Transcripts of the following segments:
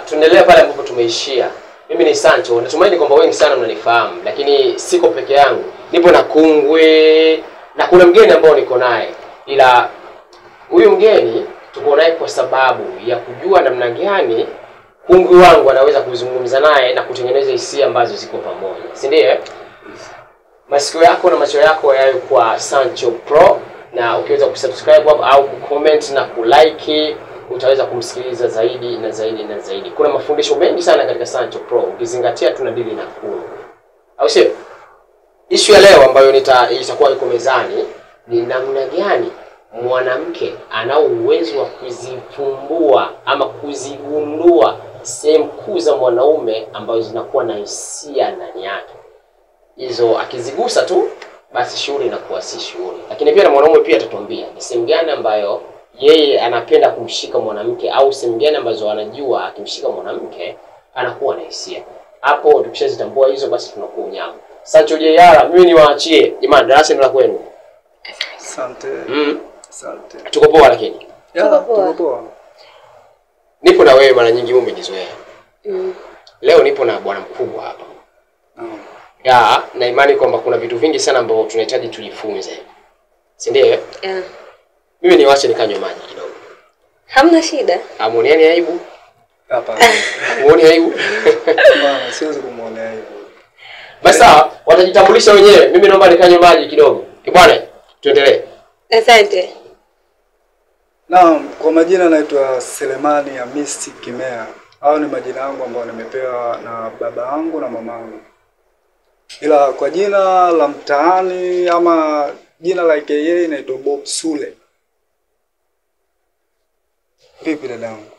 tuendelee pale ambapo tumeishia. Mimi ni Sancho. Natumaini kwamba wengi sana mnanifahamu, lakini siko peke yangu. Nipo na Kungwe na kuna mgeni ambao niko naye. Ila huyu mgeni tuko naye kwa sababu ya kujua namna gani Kungwe wangu anaweza kuzungumza naye na kutengeneza hisia ambazo ziko pamoja. Si ndiye? Masikio yako na macho yako yawe kwa Sancho Pro, na ukiweza kusubscribe au kucomment na kulike utaweza kumsikiliza zaidi na zaidi na zaidi. Kuna mafundisho mengi sana katika Sancho Pro ukizingatia tunadili na Kungwe. Au sio? Issue ya leo ambayo itakuwa iko mezani ni namna gani mwanamke ana uwezo wa kuzifumbua ama kuzigundua sehemu kuu za mwanaume ambazo zinakuwa na hisia ndani yake. Hizo akizigusa tu basi shughuli inakuwa si shughuli. Lakini pia na mwanaume pia atatuambia ni sehemu gani ambayo yeye anapenda kumshika mwanamke au sehemu gani ambazo anajua akimshika mwanamke anakuwa na hisia. Hapo tukishazitambua hizo basi tunakuwa unyama. Sancho JR, mimi niwaachie. Jamani, darasa ni la kwenu. Asante. Asante. Tuko poa lakini. Tuko poa. Nipo na wewe mara nyingi umenizoea. Leo nipo na bwana mkubwa hapa. Ya, na imani kwamba kuna vitu vingi sana ambavyo tunahitaji tujifunze. Si ndio? Yeah. Mimi niwaache nikanywe maji kidogo. Hamna shida. Amuonieni aibu? Hapana. Muone aibu? Hapana, siwezi kumuonea aibu. Basi sawa, watajitambulisha wenyewe. Mimi naomba nikanywe maji kidogo. Bwana, tuendelee. Asante. Naam, kwa majina naitwa Selemani Hamisi Kimea. Hao ni majina yangu ambayo nimepewa na baba yangu na mama yangu. Ila kwa jina la mtaani ama jina la KA naitwa Bob Sule. Vipi dadangu?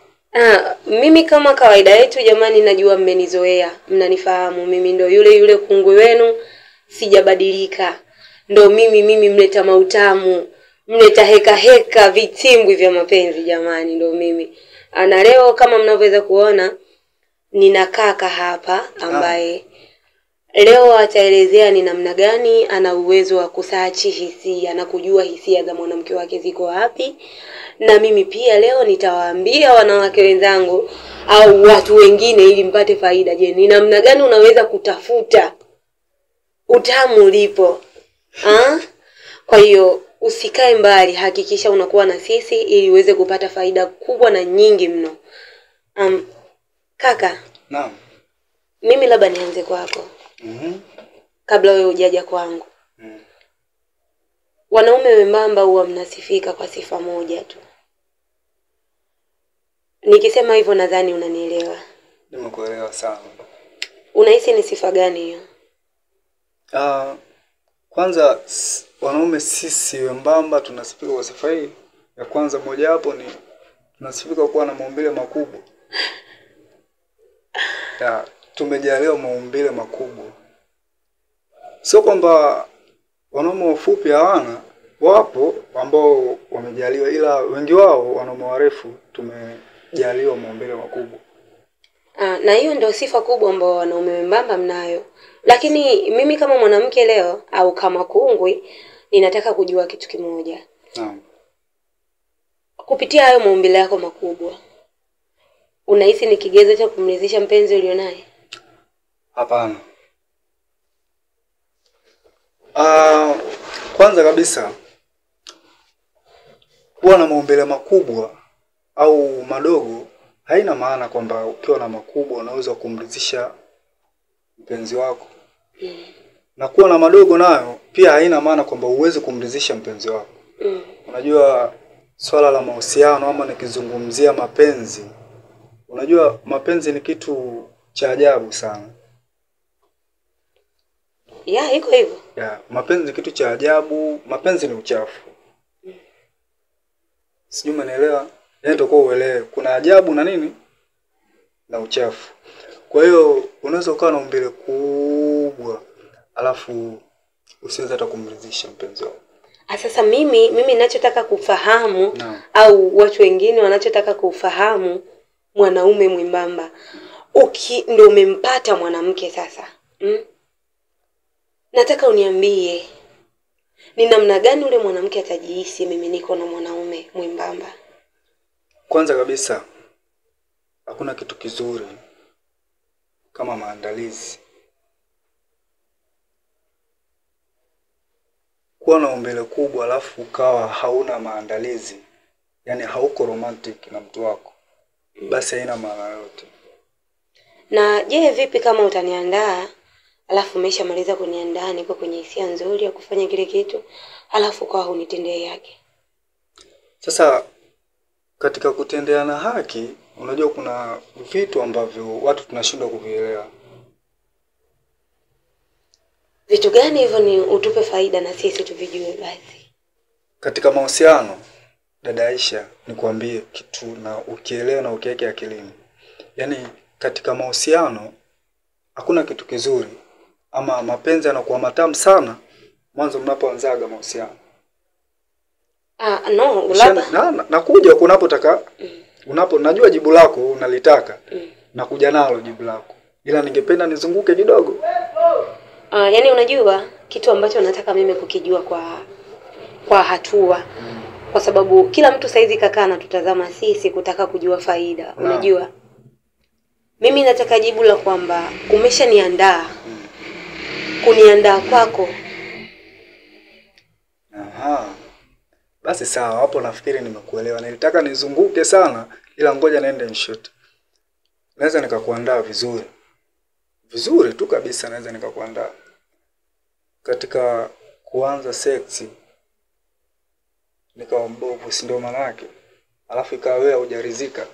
Mimi kama kawaida yetu jamani, najua mmenizoea, mnanifahamu. Mimi ndo yule Kungwe wenu, sijabadilika. Ndo mimi mleta mautamu, mleta heka vitimbwi vya mapenzi jamani, ndo mimi. Na leo kama mnavyoweza kuona nina kaka hapa ambaye leo ataelezea ni namna gani ana uwezo wa kusachi hisia na kujua hisia za mwanamke wake ziko wapi. Na mimi pia leo nitawaambia wanawake wenzangu au watu wengine ili mpate faida. Je, ni namna gani unaweza kutafuta utamu ulipo? Kwa hiyo usikae mbali, hakikisha unakuwa na sisi ili uweze kupata faida kubwa na nyingi mno. Kaka. Naam. Mimi labda nianze kwako. Kabla wewe hujaja kwangu. Wanaume wembamba huwa mnasifika kwa sifa moja tu. Nikisema hivyo nadhani unanielewa. Nimekuelewa sana. Unahisi ni sifa gani hiyo? Kwanza wanaume sisi wembamba tunasifika kwa sifa hii. Ya kwanza moja hapo ni tunasifika kuwa na maumbile makubwa. Tumejaliwa maumbile makubwa. Sio kwamba wanaume wafupi hawana, wapo ambao wamejaliwa, ila wengi wao wanaume warefu tumejaliwa maumbile makubwa. Na hiyo ndio sifa kubwa ambao wanaume wembamba mnayo. Lakini mimi kama mwanamke leo au kama Kungwe ninataka kujua kitu kimoja. Naam. Kupitia hayo maumbile yako makubwa, unahisi ni kigezo cha kumridhisha mpenzi ulionaye? Hapana. Kwanza kabisa kuwa na maumbile makubwa au madogo haina maana kwamba ukiwa na makubwa unaweza kumridhisha mpenzi wako. Na kuwa na madogo nayo pia haina maana kwamba uweze kumridhisha mpenzi wako. Unajua swala la mahusiano ama nikizungumzia mapenzi, unajua mapenzi ni kitu cha ajabu sana. Iko hivyo. Mapenzi ni kitu cha ajabu, mapenzi ni uchafu. Sijui umeelewa? Ndio kwa uelewe. Kuna ajabu na nini? Na uchafu. Kwa hiyo unaweza ukawa na umbile kubwa alafu usiweze hata kumridhisha mpenzi wako. Sasa mimi ninachotaka kufahamu au watu wengine wanachotaka kufahamu, mwanaume mwembamba ndio umempata mwanamke sasa. Nataka uniambie ni namna gani ule mwanamke atajihisi mimi niko na mwanaume mwembamba. Kwanza kabisa hakuna kitu kizuri kama maandalizi. Kuwa na umbile kubwa alafu ukawa hauna maandalizi, yani hauko romantic na mtu wako, basi haina maana yote. Na je, vipi kama utaniandaa alafu umeshamaliza kuniandaa, niko kwenye hisia nzuri ya kufanya kile kitu, alafu kwa hunitendee yake? Sasa katika kutendeana haki, unajua kuna vitu ambavyo watu tunashindwa kuvielewa. Vitu gani hivyo? Ni utupe faida na sisi tuvijue basi. Katika mahusiano, dada Aisha, nikwambie kitu na ukielewa na ukiweke akilini. Yaani katika mahusiano hakuna kitu kizuri ama mapenzi yanakuwa matamu sana mwanzo mnapoanzaga mahusiano. No, labda nakuja kunapotaka. Najua jibu lako unalitaka. Nakuja nalo jibu lako. Ila ningependa nizunguke kidogo. Yani unajua kitu ambacho nataka mimi kukijua kwa hatua. Kwa sababu kila mtu saizi kakaa na tutazama sisi kutaka kujua faida. Unajua? Mimi nataka jibu la kwamba umeshaniandaa. Kuniandaa kwako. Aha. Basi sawa, hapo nafikiri nimekuelewa. Nilitaka nizunguke sana ila ngoja naende inshoot. Naweza nikakuandaa vizuri. Vizuri tu kabisa naweza nikakuandaa. Katika kuanza seksi nikawa mbovu, si ndio maana yake? Alafu ikawa wewe hujaridhika.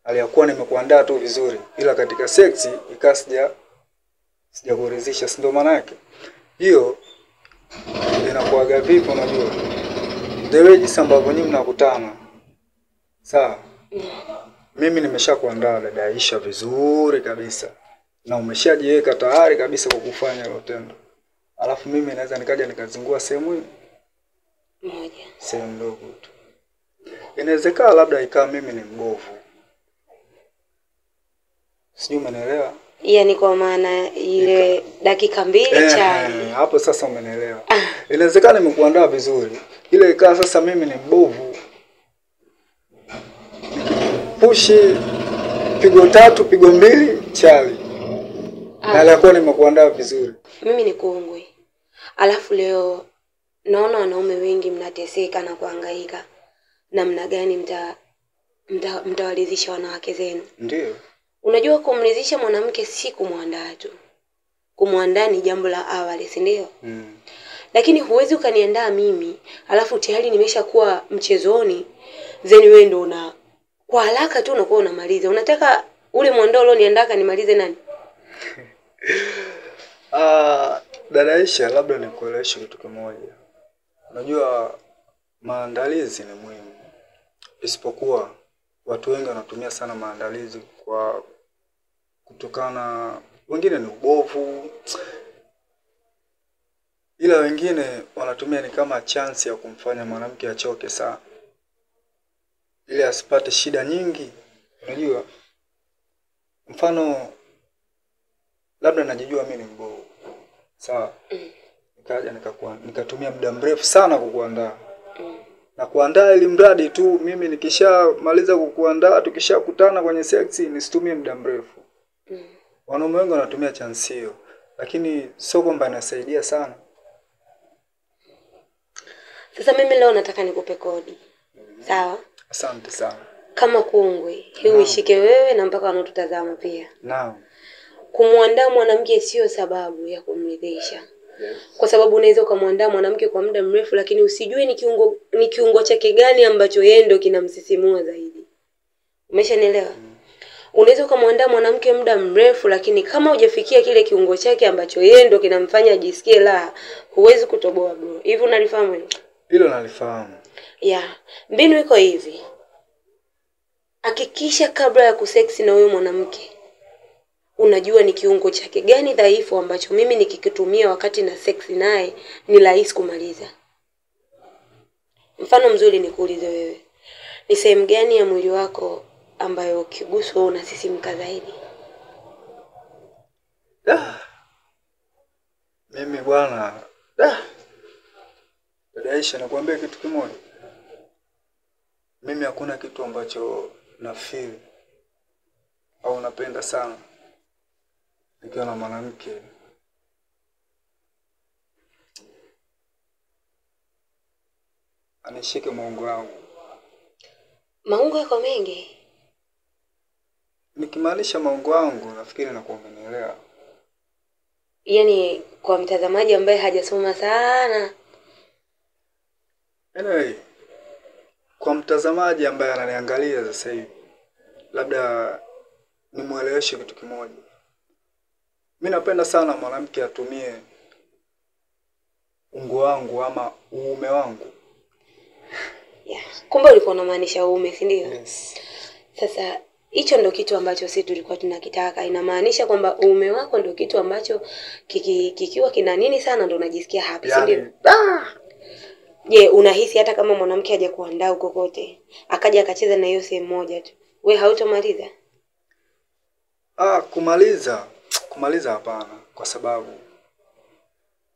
Aliyakuwa nimekuandaa tu vizuri ila katika seksi ikawa sijakuridhisha, si ndio maana yake? Hiyo inakuaga vipi unajua? Ndio jinsi ambavyo nyinyi mnakutana. Sawa? Mimi nimeshakuandaa dada Aisha vizuri kabisa. Na umeshajiweka tayari kabisa kwa kufanya hilo tendo. Alafu mimi naweza nikaja nikazingua sehemu hii moja. Sehemu ndogo tu. Inawezekana labda ikawa mimi ni mbovu. Sijui umenielewa? Yaani kwa maana ile dakika 2 chai. Hapo sasa umenielewa. Inawezekana nimekuandaa vizuri. Ile ikawa sasa mimi ni mbovu. Pushi pigo 3, pigo 2 chali. Na alikuwa nimekuandaa vizuri. Mimi ni kongwe. Alafu leo naona wanaume wengi mnateseka na kuhangaika. Namna gani mtawaridhisha wanawake zenu? Ndio. Unajua kumridhisha mwanamke si kumwandaa tu. Kumwandaa ni jambo la awali, si ndio? Lakini huwezi ukaniandaa mimi, alafu tayari nimeshakuwa mchezoni, zeni wewe ndio kwa haraka tu unakuwa unamaliza. Unataka ule mwondolo niandaka nimalize nani? Dada Aisha, labda nikueleweshe kitu kimoja. Unajua maandalizi ni muhimu. Isipokuwa watu wengi wanatumia sana maandalizi kwa kutokana, wengine ni ubovu. Ila wengine wanatumia ni kama chance ya kumfanya mwanamke achoke sana. Ili asipate shida nyingi. Unajua? Mfano labda najijua mimi ni mbovu. Sawa? Nikaja nikatumia muda mrefu sana kukuandaa. Na kuandaa ili mradi tu mimi nikishamaliza kukuandaa, tukishakutana kwenye seksi nisitumie muda mrefu. Wanaume wengi wanatumia chance hiyo, lakini sio kwamba inasaidia sana. Sasa mimi leo nataka nikupe kodi. Sawa? Asante sana. Kama kongwe, hii uishike wewe na mpaka wanotutazama pia. Naam. Kumwandaa mwanamke sio sababu ya kumridhisha. Kwa sababu unaweza kumwandaa mwanamke kwa muda mrefu lakini usijue ni kiungo chake gani ambacho yeye ndio kinamsisimua zaidi. Umeshanielewa? Unaweza kumwandaa mwanamke muda mrefu lakini kama hujafikia kile kiungo chake ambacho yeye ndio kinamfanya ajisikie raha, huwezi kutoboa bro. Hivi unalifahamu hilo? Hilo nalifahamu. Mbinu iko hivi. Hakikisha kabla ya kuseksi na huyo mwanamke unajua ni kiungo chake gani dhaifu ambacho mimi nikikitumia wakati na seksi naye ni rahisi kumaliza. Mfano mzuri nikuulize wewe. Ni sehemu gani ya mwili wako ambayo ukiguswa unasisimka zaidi? Mimi bwana. Dada Aisha, nakwambia kitu kimoja. Mimi hakuna kitu ambacho na feel napenda sana nikiwa na mwanamke, anishike maungo yangu. Maungo yako mengi? Nikimaanisha maungo yangu nafikiri nakuwa umenielewa. Yaani kwa mtazamaji ambaye hajasoma sana. Anyway, kwa mtazamaji ambaye ananiangalia sasa hivi, labda nimueleweshe kitu kimoja. Mimi napenda sana mwanamke atumie ungo wangu ama uume wangu. Yeah. Kumbe ulikuwa unamaanisha uume, si ndio? Yes. Sasa hicho ndio kitu ambacho sisi tulikuwa tunakitaka. Inamaanisha kwamba uume wako ndio kitu ambacho kikiwa kina nini sana ndio unajisikia happy, si ndio? Je, unahisi hata kama mwanamke haja kuandaa huko kote, akaja akacheza na hiyo sehemu moja tu, wewe hautomaliza? Kumaliza hapana, kwa sababu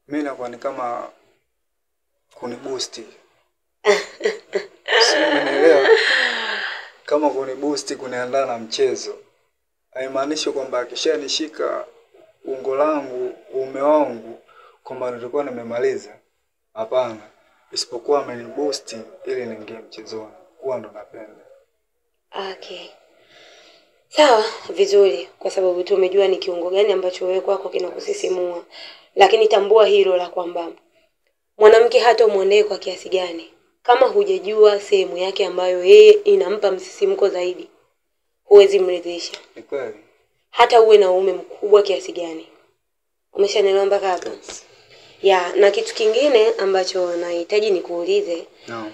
mimi nakuwa ni kama kuniboost. Unaelewa? Kama kuniboost, kuniandaa na mchezo. Haimaanishi kwamba akishanishika ungo langu, uume wangu, kwamba nilikuwa nimemaliza. Hapana. Isipokuwa ameniboost ili niingie mchezoni. Huwa ndo napenda. Okay. Sawa, vizuri, kwa sababu tumejua ni kiungo gani ambacho wewe kwako kinakusisimua. Lakini tambua hilo la kwamba mwanamke hata umwonee kwa kiasi gani, kama hujajua sehemu yake ambayo yeye inampa msisimko zaidi, huwezi mridhisha. Ni kweli. Hata uwe na uume mkubwa kiasi gani. Umeshanielewa mpaka hapo? Ya, na kitu kingine ambacho nahitaji nikuulize. No.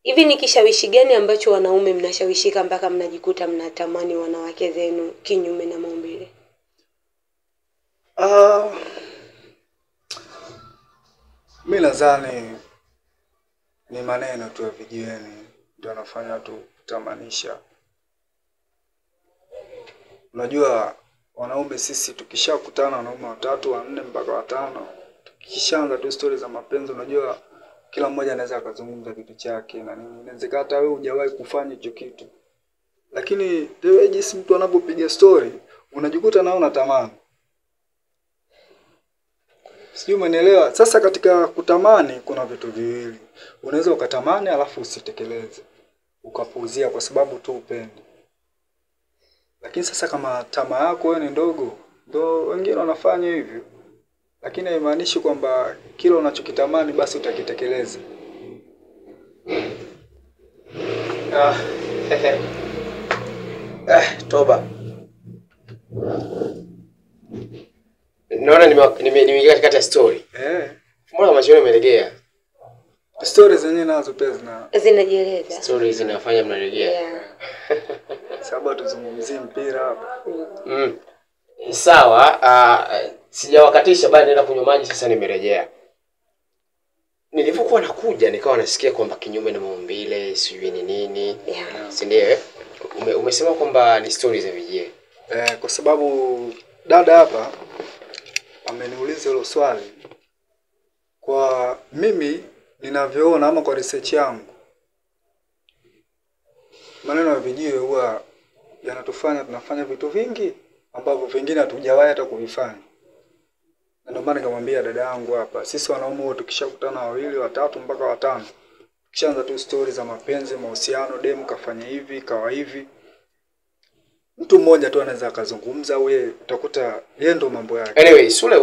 Hivi ni kishawishi gani ambacho wanaume mnashawishika mpaka mnajikuta mnatamani wanawake zenu kinyume na maumbile? Mimi nadhani ni maneno tu ya vijiweni ndio yanafanya watu kutamanisha. Unajua wanaume sisi tukishakutana wanaume 3, 4 mpaka 5, tukishaanza tu story za mapenzi, unajua kila mmoja anaweza akazungumza kitu chake na nini. Inawezekana hata wewe hujawahi kufanya hicho kitu. Lakini the way jinsi mtu anapopiga story, unajikuta nao unatamani. Sijui umenielewa. Sasa katika kutamani kuna vitu viwili. Unaweza ukatamani alafu usitekeleze. Ukapuuzia kwa sababu tu upendi. Lakini sasa kama tamaa yako wewe ni ndogo, ndio wengine wanafanya hivyo. Lakini haimaanishi kwamba kila unachokitamani basi utakitekeleza. Toba. Naona nimeingia katikati ya story. Mbona macho yenu yamelegea? Story zenyewe nazo pia zinajieleza. Stories zinafanya mnalegea. Yeah. Sababu tuzungumzie mpira hapa. Sawa, sijawakatisha bali naenda kunywa maji, sasa nimerejea. Nilipokuwa nakuja nikawa nasikia kwamba kinyume na maumbile, sijui ni nini. Yeah. Si ndio? Umesema kwamba ni stories za vijie. Kwa sababu dada hapa ameniuliza hilo swali. Kwa mimi ninavyoona ama kwa research yangu, maneno ya vijie huwa yanatufanya tunafanya vitu vingi ambavyo vingine hatujawahi hata kuvifanya. Na ndio maana nikamwambia dada yangu hapa, sisi wanaume wote tukishakutana 2, 3 mpaka 5, tukishaanza tu stories za mapenzi, mahusiano, demu kafanya hivi, kawa hivi, mtu mmoja tu anaweza akazungumza, wewe utakuta yeye ndo mambo yake. Anyway, Sule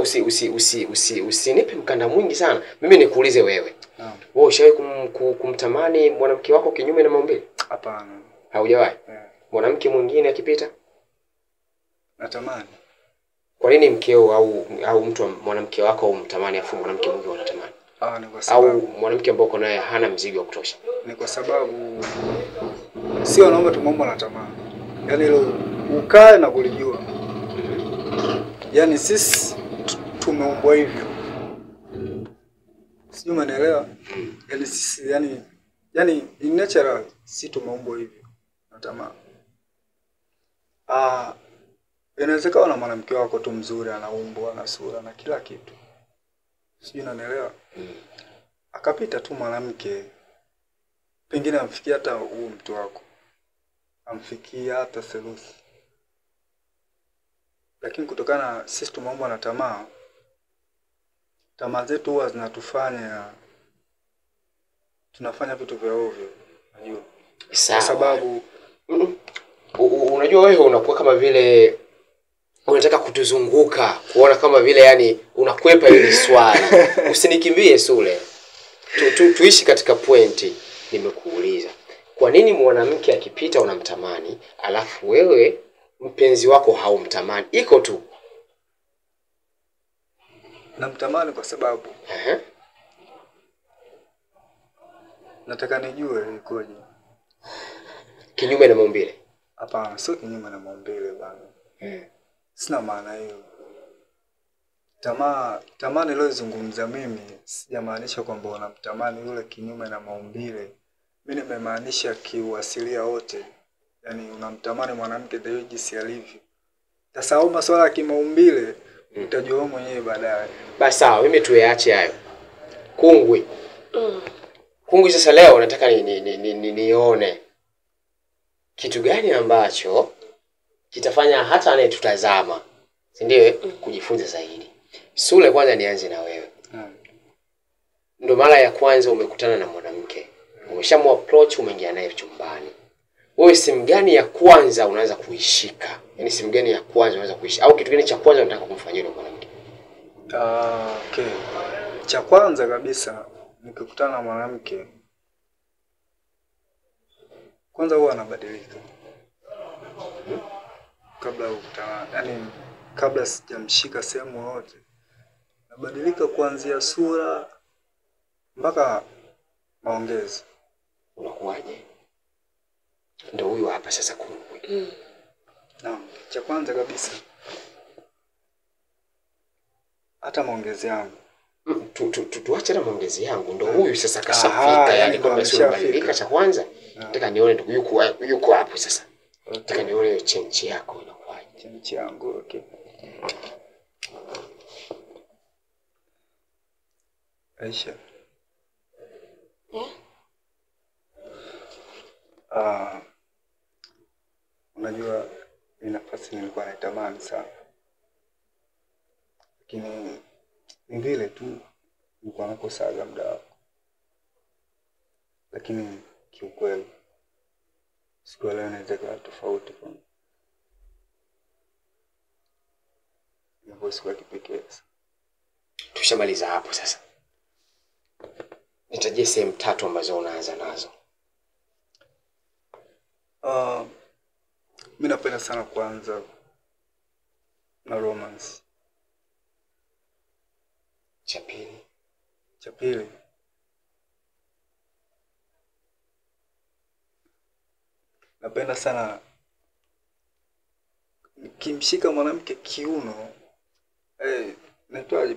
usinipe mkanda mwingi sana. Mimi nikuulize wewe. Naam. Wewe ushawahi kumtamani mwanamke wako kinyume na maumbile? Hapana. Haujawahi? Mwanamke mwingine akipita? Natamani. Kwa nini mkeo au mtu mwanamke wako umtamani afu mwanamke mwingine unatamani? Ni kwa sababu au mwanamke ambaye uko naye hana mzigo wa kutosha? Ni kwa sababu si wanaume tumeumbwa na tamaa. Yaani hilo ukae na kulijua. Yaani sisi tumeumbwa hivyo. Sijui umeelewa? Yaani sisi yani in natural si tumeumbwa hivyo. Na tamaa. Inawezekana na mwanamke wako tu mzuri, anaumbwa na sura na kila kitu. Sijui unanielewa? Akapita tu mwanamke, pengine amfikia hata huyu mtu wako, amfikia hata selusi, Lakini kutokana sisi tumeumbwa na tamaa zetu huwa zinatufanya tunafanya vitu vya ovyo, unajua. Kwa sababu unajua wewe unakuwa kama vile unataka kutuzunguka, kuona kama vile yani unakwepa hili swali. Usinikimbie Sule. Tuishi katika pointi. Nimekuuliza, kwa nini mwanamke akipita unamtamani, alafu wewe mpenzi wako haumtamani? Iko tu. Namtamani kwa sababu nataka nijue ikoje. Kinyume na maumbile? Hapana, sio kinyume na maumbile bana. Sina maana hiyo. Tamaa nilozungumza mimi sijamaanisha kwamba unamtamani yule kinyume na maumbile. Mimi nimemaanisha kiuasilia wote. Yaani unamtamani mwanamke ndio jinsi alivyo. Sasa au masuala ya kimaumbile utajua mwenyewe baadaye. Basi sawa, mimi tuache hayo. Kungwi. Kungwi, sasa leo nataka nione kitu gani ambacho kitafanya hata anayetutazama, si ndio, kujifunza zaidi. Sule, kwanza nianze na wewe. Ndio mara ya kwanza umekutana na mwanamke. Umeshamu-approach, umeingia naye chumbani. Wewe simu gani ya kwanza unaanza kuishika? Yaani simu gani ya kwanza unaanza kuishika? Au kitu gani cha kwanza unataka kumfanyia yule mwanamke? Okay. Cha kwanza kabisa nikikutana na mwanamke, kwanza huwa anabadilika. Kabla ukutana, yani kabla sijamshika sehemu yote, nabadilika kuanzia sura mpaka maongezi. Unakuaje? Ndio huyu hapa sasa Kungwi. Naam, cha kwanza kabisa hata maongezi yangu. Tuache na maongezi yangu. Ndio huyu sasa kashafika, yani kama sio badilika. Cha kwanza nataka nione ndio yuko hapo sasa. Nataka nione change yako inakuaje. Change yangu, okay. Aisha. Unajua ni nafasi nilikuwa naitamani sana. Lakini ni vile tu nilikuwa nakosaga muda wako. Lakini kiukweli siku leo inaweza kuwa tofauti kwa mimi. Ni siku ya kipekee. Tushamaliza hapo sasa. Nitajie sehemu 3 ambazo unaanza nazo. Mimi napenda sana kuanza na romance. Cha pili napenda sana nikimshika mwanamke kiuno, naitwaje?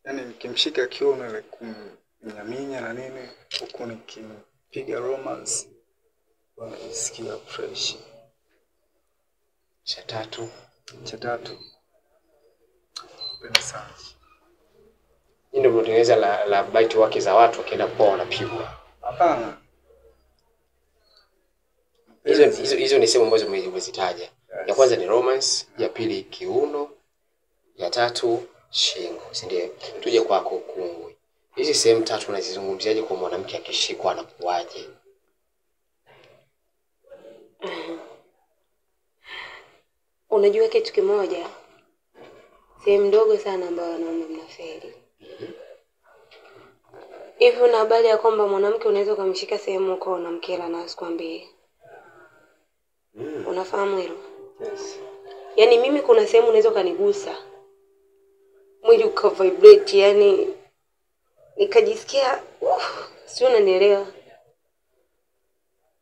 Yaani nikimshika kiuno ile kumnyaminya na nini, huko nikimpiga romance wanasikia fresh. Cha tatu napenda sana ndio mtengeneza la bite wake za watu wakienda kwa wanapigwa. Hapana. Hizo ni sehemu ambazo umezitaja. Yes. Ya kwanza ni romance, ya pili kiuno, ya tatu shingo, si ndio? Tuje kwako Kungwi. Hizi sehemu 3 unazizungumziaje kwa mwanamke akishikwa anakuaje? Unajua kitu kimoja, sehemu ndogo sana ambayo wanaume mnafeli. Hivi una habari ya kwamba mwanamke unaweza kumshika sehemu uko unamkela na asikwambie? Unafahamu hilo? Yes. Yaani mimi kuna sehemu unaweza kanigusa, mwili ukavibrate, yani nikajisikia sio, unanielewa?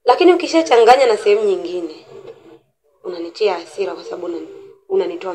Lakini ukishachanganya na sehemu nyingine unanitia hasira kwa sababu unanitoa